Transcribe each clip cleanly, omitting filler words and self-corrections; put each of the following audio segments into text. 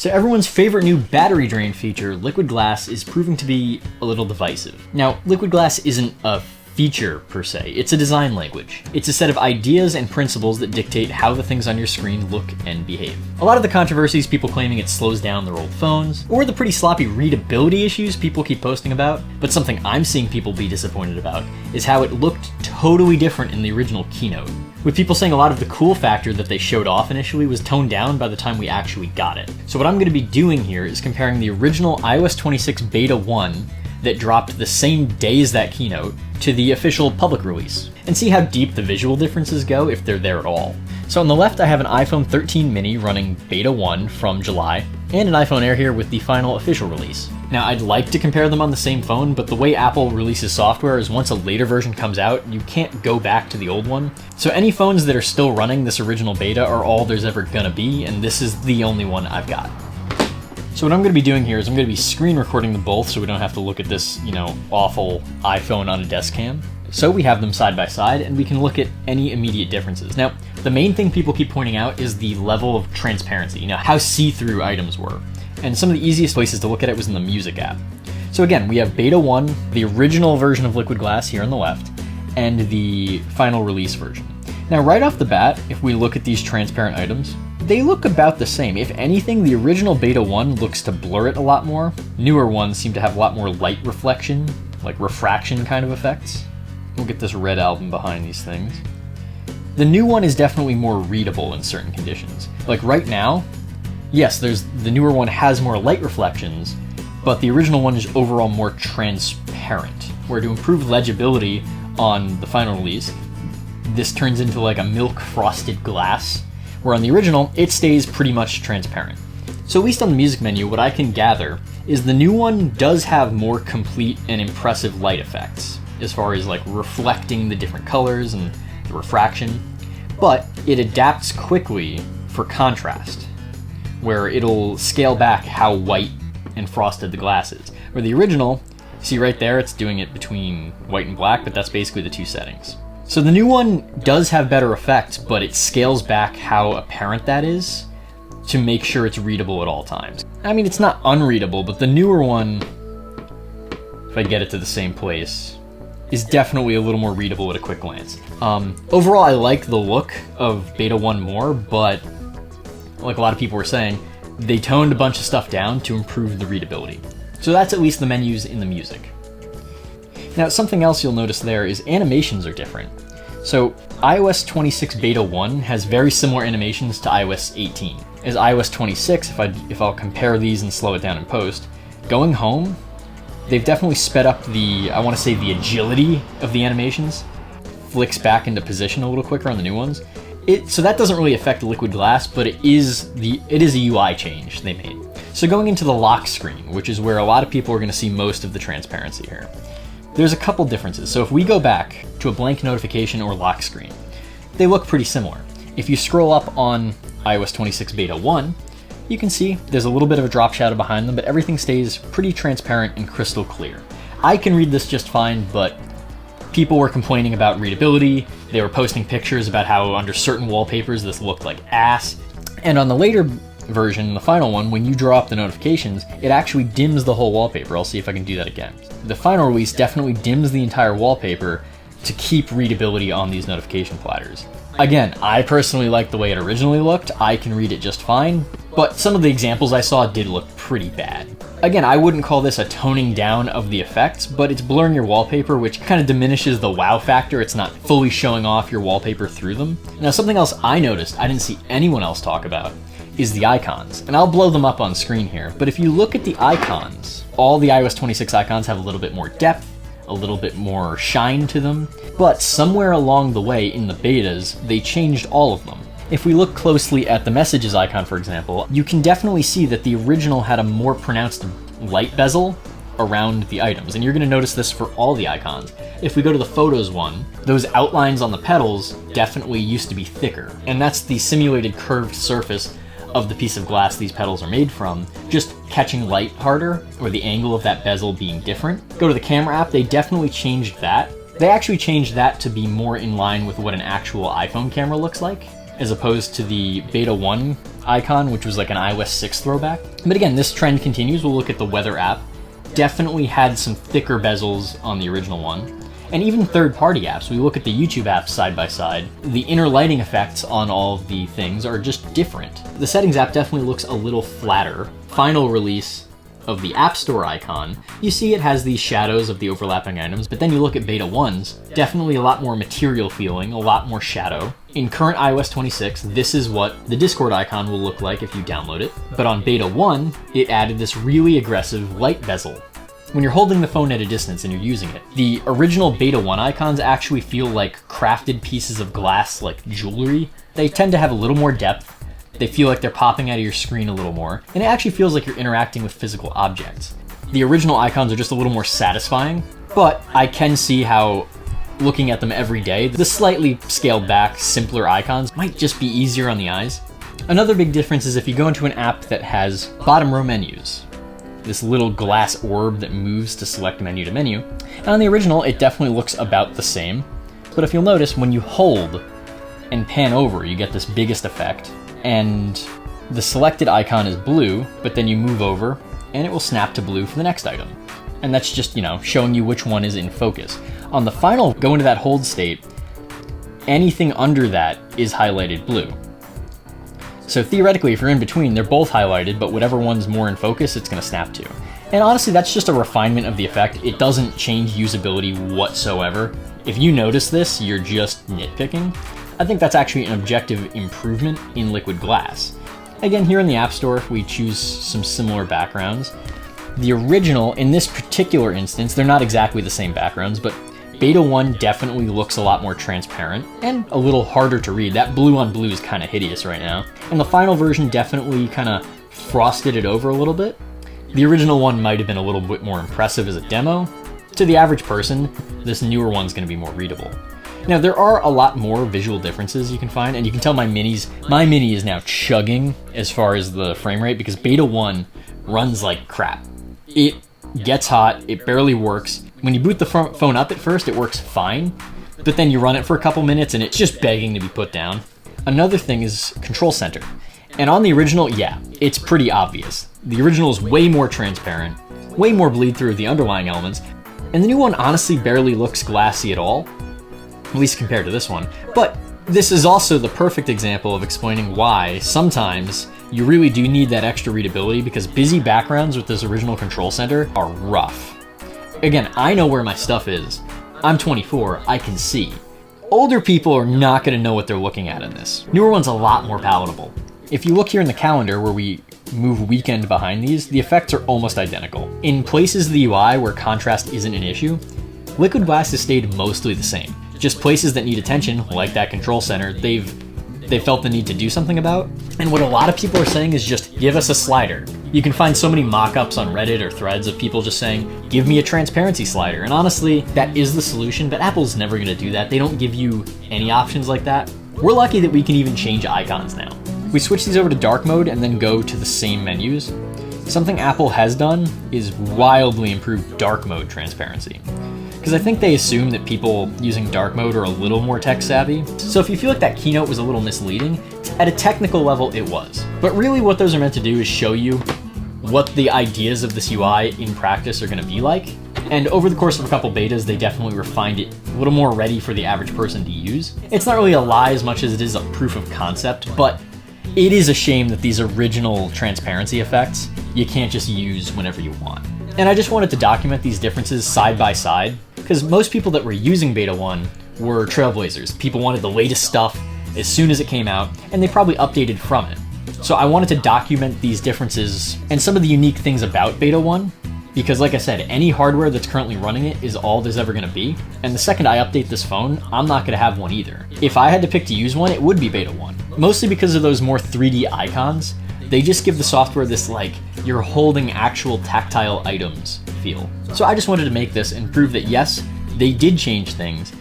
So everyone's favorite new battery drain feature, liquid glass, is proving to be a little divisive. Now, liquid glass isn't a feature per se, it's a design language. It's a set of ideas and principles that dictate how the things on your screen look and behave. A lot of the controversies, people claiming it slows down their old phones, or the pretty sloppy readability issues people keep posting about, but something I'm seeing people be disappointed about, is how it looked totally different in the original Keynote. With people saying a lot of the cool factor that they showed off initially was toned down by the time we actually got it. So what I'm going to be doing here is comparing the original iOS 26 Beta 1 that dropped the same day as that Keynote to the official public release, and see how deep the visual differences go if they're there at all. So on the left I have an iPhone 13 mini running Beta 1 from July, and an iPhone Air here with the final official release. Now I'd like to compare them on the same phone, but the way Apple releases software is once a later version comes out, you can't go back to the old one. So any phones that are still running this original beta are all there's ever gonna be, and this is the only one I've got. So what I'm going to be doing here is I'm going to be screen recording them both so we don't have to look at this, awful iPhone on a desk cam. So we have them side by side and we can look at any immediate differences. Now, the main thing people keep pointing out is the level of transparency, how see-through items were. And some of the easiest places to look at it was in the Music app. So again, we have Beta 1, the original version of Liquid Glass here on the left, and the final release version. Now right off the bat, if we look at these transparent items, they look about the same. If anything, the original Beta 1 looks to blur it a lot more. Newer ones seem to have a lot more light reflection, like refraction kind of effects. We'll get this red album behind these things. The new one is definitely more readable in certain conditions. Like right now, yes, the newer one has more light reflections, but the original one is overall more transparent. Where to improve legibility on the final release, this turns into like a milk frosted glass, where on the original, it stays pretty much transparent. So at least on the music menu, what I can gather is the new one does have more complete and impressive light effects, as far as like reflecting the different colors and the refraction, but it adapts quickly for contrast, where it'll scale back how white and frosted the glass is. Where the original, see right there, it's doing it between white and black, but that's basically the two settings. So the new one does have better effects, but it scales back how apparent that is to make sure it's readable at all times. I mean, it's not unreadable, but the newer one, if I get it to the same place, is definitely a little more readable at a quick glance. Overall, I like the look of Beta 1 more, but like a lot of people were saying, they toned a bunch of stuff down to improve the readability. So that's at least the menus in the Music. Now, something else you'll notice there is animations are different. So iOS 26 Beta 1 has very similar animations to iOS 18. As iOS 26, if I'll compare these and slow it down in post, going home, they've definitely sped up the agility of the animations, flicks back into position a little quicker on the new ones. So that doesn't really affect Liquid Glass, but it is a UI change they made. So going into the lock screen, which is where a lot of people are going to see most of the transparency here. There's a couple differences. So if we go back to a blank notification or lock screen, they look pretty similar. If you scroll up on iOS 26 Beta 1, you can see there's a little bit of a drop shadow behind them, but everything stays pretty transparent and crystal clear. I can read this just fine, but people were complaining about readability. They were posting pictures about how under certain wallpapers this looked like ass. And on the later version, the final one, when you draw up the notifications, it actually dims the whole wallpaper. I'll see if I can do that again. The final release definitely dims the entire wallpaper to keep readability on these notification platters. Again, I personally like the way it originally looked. I can read it just fine, but some of the examples I saw did look pretty bad. Again, I wouldn't call this a toning down of the effects, but it's blurring your wallpaper, which kind of diminishes the wow factor. It's not fully showing off your wallpaper through them. Now, something else I noticed I didn't see anyone else talk about is the icons, and I'll blow them up on screen here, but if you look at the icons, all the iOS 26 icons have a little bit more depth, a little bit more shine to them, but somewhere along the way in the betas, they changed all of them. If we look closely at the messages icon, for example, you can definitely see that the original had a more pronounced light bezel around the items, and you're going to notice this for all the icons. If we go to the photos one, those outlines on the petals definitely used to be thicker, and that's the simulated curved surface of the piece of glass these petals are made from, just catching light harder, or the angle of that bezel being different. Go to the camera app, they definitely changed that. They actually changed that to be more in line with what an actual iPhone camera looks like. as opposed to the beta 1 icon, which was like an iOS 6 throwback. But again, this trend continues. We'll look at the weather app. Definitely had some thicker bezels on the original one. And even third-party apps, we look at the YouTube apps side by side, the inner lighting effects on all of the things are just different. The settings app definitely looks a little flatter. Final release of the App Store icon, you see it has these shadows of the overlapping items, but then you look at beta 1's, definitely a lot more material feeling, a lot more shadow. In current iOS 26, this is what the Discord icon will look like if you download it. But on beta 1, it added this really aggressive light bezel. When you're holding the phone at a distance and you're using it, the original beta 1 icons actually feel like crafted pieces of glass, like jewelry. They tend to have a little more depth. They feel like they're popping out of your screen a little more, and it actually feels like you're interacting with physical objects. The original icons are just a little more satisfying, but I can see how, looking at them every day, the slightly scaled back, simpler icons might just be easier on the eyes. Another big difference is if you go into an app that has bottom row menus, this little glass orb that moves to select menu to menu. And on the original, it definitely looks about the same, but if you'll notice, when you hold and pan over, you get this biggest effect. And the selected icon is blue, but then you move over and it will snap to blue for the next item. And that's just, showing you which one is in focus. On the final, go into that hold state, anything under that is highlighted blue. So theoretically, if you're in between, they're both highlighted, but whatever one's more in focus, it's gonna snap to. And honestly, that's just a refinement of the effect. It doesn't change usability whatsoever. If you notice this, you're just nitpicking. I think that's actually an objective improvement in Liquid Glass. Again, here in the App Store, we choose some similar backgrounds. The original, in this particular instance, they're not exactly the same backgrounds, but beta 1 definitely looks a lot more transparent and a little harder to read. That blue on blue is kind of hideous right now. And the final version definitely kind of frosted it over a little bit. The original one might have been a little bit more impressive as a demo. To the average person, this newer one's going to be more readable. Now, there are a lot more visual differences you can find, and you can tell my mini is now chugging as far as the frame rate because beta 1 runs like crap. It gets hot, it barely works. When you boot the phone up at first, it works fine, but then you run it for a couple minutes and it's just begging to be put down. Another thing is Control Center. And on the original, yeah, it's pretty obvious. The original is way more transparent, way more bleed through of the underlying elements, and the new one honestly barely looks glassy at all. At least compared to this one. But this is also the perfect example of explaining why sometimes you really do need that extra readability because busy backgrounds with this original Control Center are rough. Again, I know where my stuff is. I'm 24, I can see. Older people are not going to know what they're looking at in this. Newer one's a lot more palatable. If you look here in the calendar where we move weekend behind these, the effects are almost identical. In places of the UI where contrast isn't an issue, Liquid Glass has stayed mostly the same. Just places that need attention, like that Control Center, they felt the need to do something about. And what a lot of people are saying is just give us a slider. You can find so many mock-ups on Reddit or threads of people just saying, give me a transparency slider. And honestly, that is the solution, but Apple's never gonna do that. They don't give you any options like that. We're lucky that we can even change icons now. We switch these over to dark mode and then go to the same menus. Something Apple has done is wildly improve dark mode transparency. Because I think they assume that people using dark mode are a little more tech savvy. So if you feel like that Keynote was a little misleading, at a technical level it was. But really what those are meant to do is show you what the ideas of this UI in practice are gonna be like. And over the course of a couple betas, they definitely refined it a little more ready for the average person to use. It's not really a lie as much as it is a proof of concept, but it is a shame that these original transparency effects you can't just use whenever you want. And I just wanted to document these differences side by side, because most people that were using beta 1 were trailblazers. People wanted the latest stuff as soon as it came out, and they probably updated from it. So I wanted to document these differences and some of the unique things about beta 1, because like I said, any hardware that's currently running it is all there's ever gonna be. And the second I update this phone, I'm not gonna have one either. If I had to pick to use one, it would be beta 1. Mostly because of those more 3D icons. They just give the software this like, you're holding actual tactile items feel. So I just wanted to make this and prove that yes, they did change things.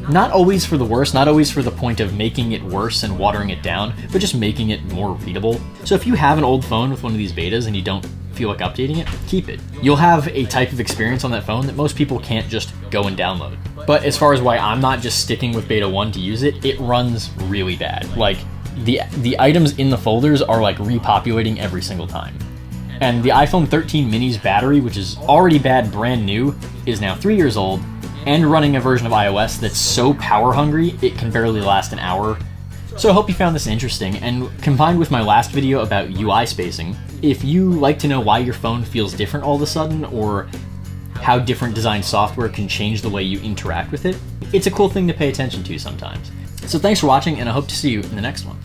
Not always for the worse, not always for the point of making it worse and watering it down, but just making it more readable. So if you have an old phone with one of these betas and you don't feel like updating it, keep it. You'll have a type of experience on that phone that most people can't just go and download. But as far as why I'm not just sticking with beta 1 to use it, it runs really bad. Like, the items in the folders are like repopulating every single time. And the iPhone 13 mini's battery, which is already bad brand new, is now 3 years old and running a version of iOS that's so power hungry it can barely last an hour. So I hope you found this interesting, and combined with my last video about UI spacing, if you like to know why your phone feels different all of a sudden, or how different design software can change the way you interact with it, it's a cool thing to pay attention to sometimes. So thanks for watching, and I hope to see you in the next one.